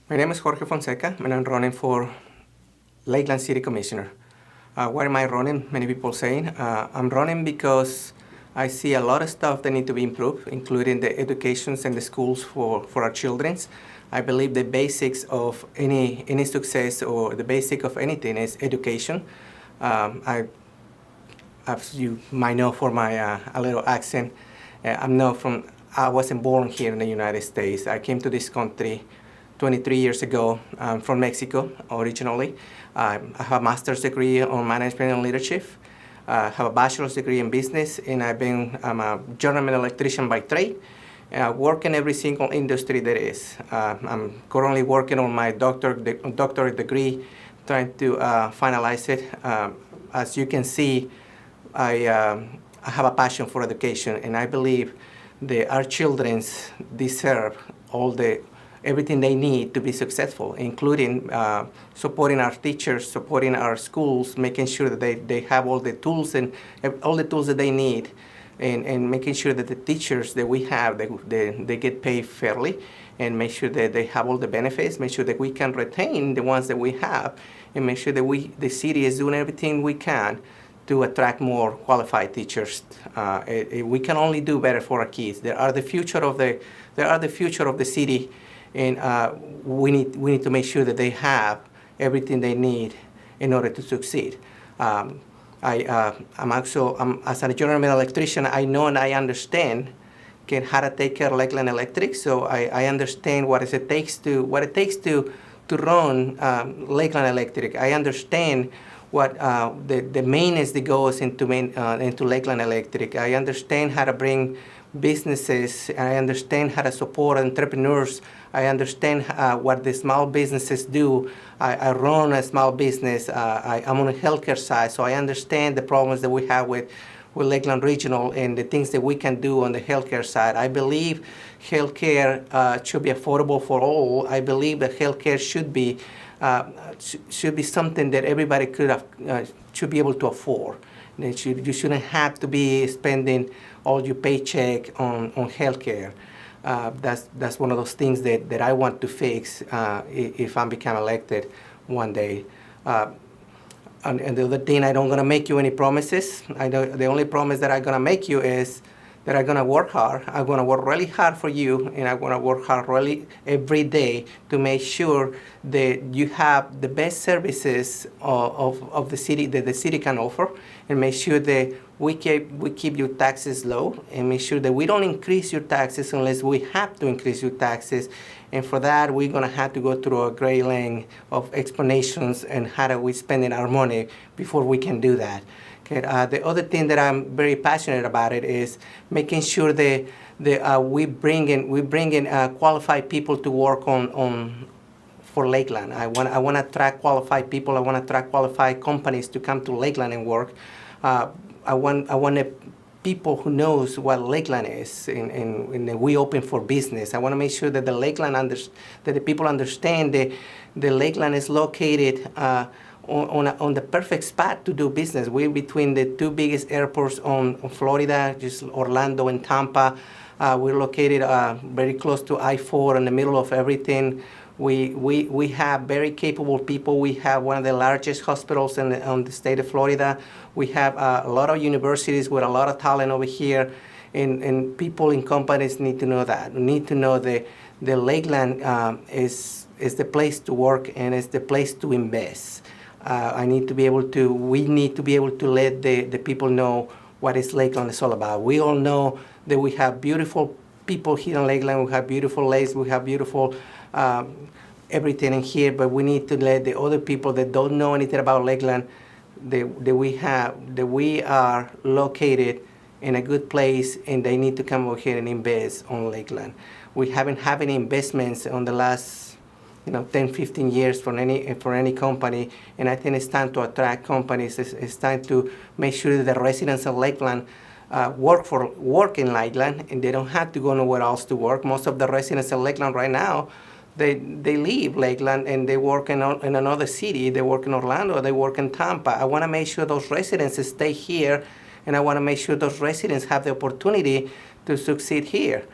My name is Jorge Fonseca, and I'm running for Lakeland City Commissioner. Why am I running? Many people saying. I'm running because I see a lot of stuff that need to be improved, including the educations and the schools for our children. I believe the basics of any success or the basic of anything is education. As you might know from my a little accent, I wasn't born here in the United States. I came to this country 23 years ago. I'm from Mexico originally. I have a master's degree on management and leadership. I have a bachelor's degree in business, and I'm a journeyman electrician by trade. Work in every single industry there is. I'm currently working on my doctorate degree, trying to finalize it. As you can see, I have a passion for education, and I believe that our children deserve everything they need to be successful, including supporting our teachers, supporting our schools, making sure that they have all the tools that they need, and making sure that the teachers that we have, they get paid fairly, and make sure that they have all the benefits, make sure that we can retain the ones that we have, and make sure that the city is doing everything we can to attract more qualified teachers. We can only do better for our kids. They are the future of the city, and we need to make sure that they have everything they need in order to succeed. I'm as a journeyman electrician, I know and I understand how to take care of Lakeland Electric. So I understand what it takes to run Lakeland Electric. I understand what the maintenance that goes into Lakeland Electric. I understand how to bring businesses. I understand how to support entrepreneurs. I understand what the small businesses do. I run a small business. I'm on the healthcare side, so I understand the problems that we have with Lakeland Regional and the things that we can do on the healthcare side. I believe healthcare should be affordable for all. I believe that healthcare should be something that everybody should be able to afford. You shouldn't have to be spending all your paycheck on healthcare. That's one of those things that I want to fix if I become elected one day. And the other thing, I don't gonna make you any promises. The only promise that I'm gonna make you is that I'm gonna work hard. I'm gonna work really hard for you, and I'm gonna work hard really every day to make sure that you have the best services of the city that the city can offer, and make sure that we keep your taxes low, and make sure that we don't increase your taxes unless we have to increase your taxes. And for that, we're gonna have to go through a great length of explanations and how are we spending our money before we can do that. Okay, the other thing that I'm very passionate about it is making sure that we bring in qualified people to work for Lakeland. I want to attract qualified people. I want to attract qualified companies to come to Lakeland and work. I want people who knows what Lakeland is, and we open for business. I want to make sure that the people understand that the Lakeland is located on the perfect spot to do business. We're between the two biggest airports on Florida, just Orlando and Tampa. We're located very close to I-4 in the middle of everything. We have very capable people. We have one of the largest hospitals on the state of Florida. We have a lot of universities with a lot of talent over here, and people in companies need to know that. We need to know that the Lakeland is the place to work, and it's the place to invest. We need to be able to let the people know what is Lakeland is all about. We all know that we have beautiful people here in Lakeland. We have beautiful lakes. We have beautiful everything in here. But we need to let the other people that don't know anything about Lakeland that we are located in a good place, and they need to come over here and invest on Lakeland. We haven't had any investments on the last 10, 15 years for any company, and I think it's time to attract companies. It's time to make sure that the residents of Lakeland work in Lakeland, and they don't have to go nowhere else to work. Most of the residents of Lakeland right now, they leave Lakeland and they work in another city. They work in Orlando, they work in Tampa. I want to make sure those residents stay here, and I want to make sure those residents have the opportunity to succeed here.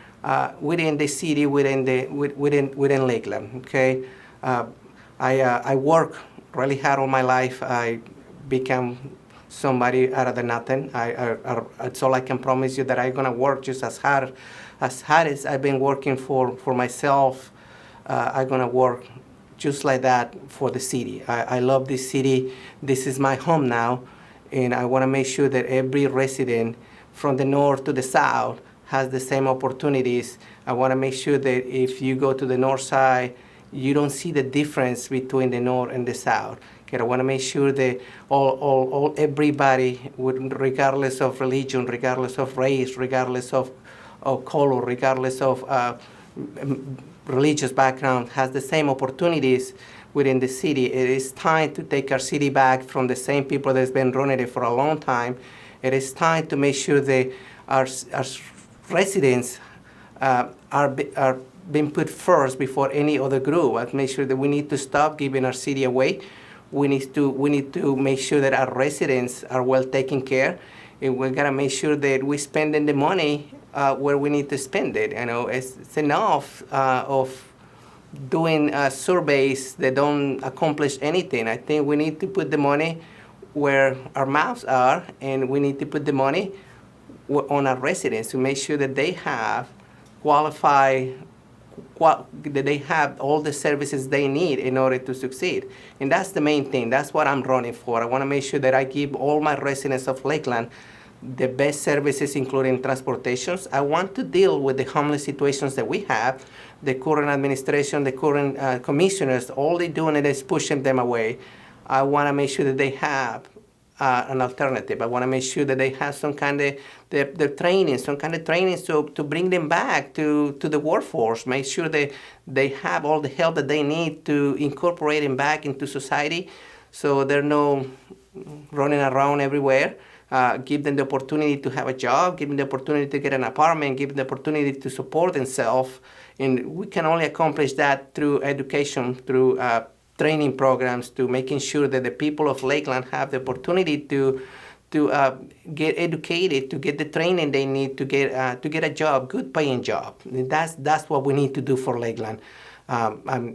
Within the city, within Lakeland. Okay, I work really hard all my life. I become somebody out of the nothing. That's all I can promise you, that I'm gonna work just as hard as I've been working for myself. I'm gonna work just like that for the city. I love this city. This is my home now, and I want to make sure that every resident from the north to the south has the same opportunities. I want to make sure that if you go to the north side, you don't see the difference between the north and the south. Okay, I want to make sure that everybody, regardless of religion, regardless of race, regardless of color, regardless of religious background, has the same opportunities within the city. It is time to take our city back from the same people that's been running it for a long time. It is time to make sure that our residents are being put first before any other group. I make sure that we need to stop giving our city away. We need to make sure that our residents are well taken care, and we gotta make sure that we spending the money where we need to spend it. You know, it's enough of doing surveys that don't accomplish anything. I think we need to put the money where our mouths are, and we need to put the money on our residents to make sure that they have that they have all the services they need in order to succeed. And that's the main thing. That's what I'm running for. I want to make sure that I give all my residents of Lakeland the best services, including transportations. I want to deal with the homeless situations that we have. The current administration, the current commissioners, all they're doing is pushing them away. I want to make sure that they have an alternative. I want to make sure that they have some kind of the training, some kind of training to bring them back to the workforce. Make sure that they have all the help that they need to incorporate them back into society, so they're no running around everywhere. Give them the opportunity to have a job, give them the opportunity to get an apartment, give them the opportunity to support themselves. And we can only accomplish that through education, through training programs, to making sure that the people of Lakeland have the opportunity to get educated, to get the training they need to get a job, good paying job. And that's what we need to do for Lakeland. My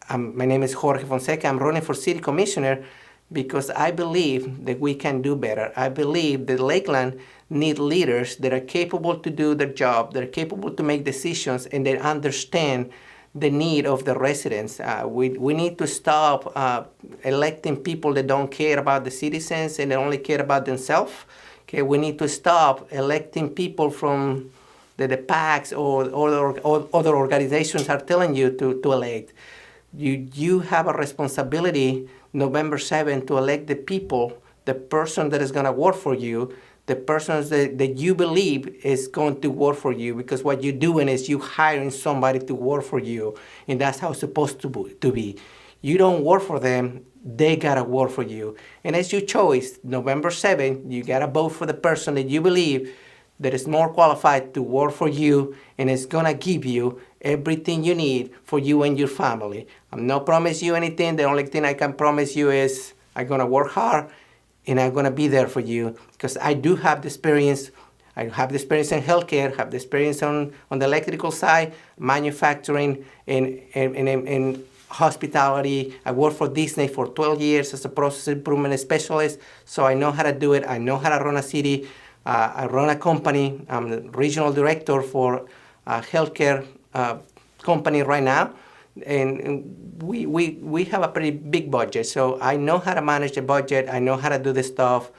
name is Jorge Fonseca. I'm running for city commissioner because I believe that we can do better. I believe that Lakeland need leaders that are capable to do their job, that are capable to make decisions, and that understand the need of the residents. We need to stop electing people that don't care about the citizens and they only care about themselves. Okay, we need to stop electing people from the PACs or other organizations are telling you to elect. You have a responsibility November 7th to elect the people, the person that is going to work for you, the persons that you believe is going to work for you, because what you're doing is you hiring somebody to work for you, and that's how it's supposed to be. You don't work for them, they gotta work for you. And it's your choice. November 7th, you gotta vote for the person that you believe that is more qualified to work for you and is gonna give you everything you need for you and your family. I'm not promise you anything. The only thing I can promise you is I'm gonna work hard and I'm gonna be there for you, because I do have the experience. I have the experience in healthcare, have the experience on the electrical side, manufacturing, and hospitality. I worked for Disney for 12 years as a process improvement specialist, so I know how to do it. I know how to run a city. I run a company. I'm the regional director for a healthcare company right now, and we have a pretty big budget. So I know how to manage the budget. I know how to do the stuff.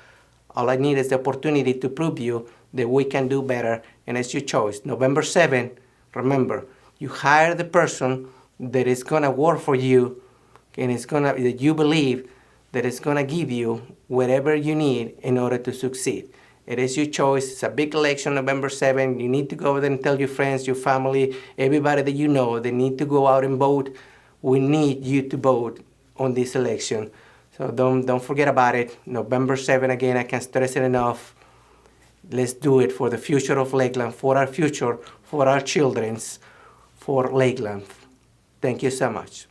All I need is the opportunity to prove you that we can do better, and it's your choice. November 7th, remember, you hire the person that is gonna work for you, and that you believe that it's gonna give you whatever you need in order to succeed. It is your choice. It's a big election, November 7th. You need to go over there and tell your friends, your family, everybody that you know, they need to go out and vote. We need you to vote on this election. So don't forget about it. November 7th, again, I can't stress it enough. Let's do it for the future of Lakeland, for our future, for our children's, for Lakeland. Thank you so much.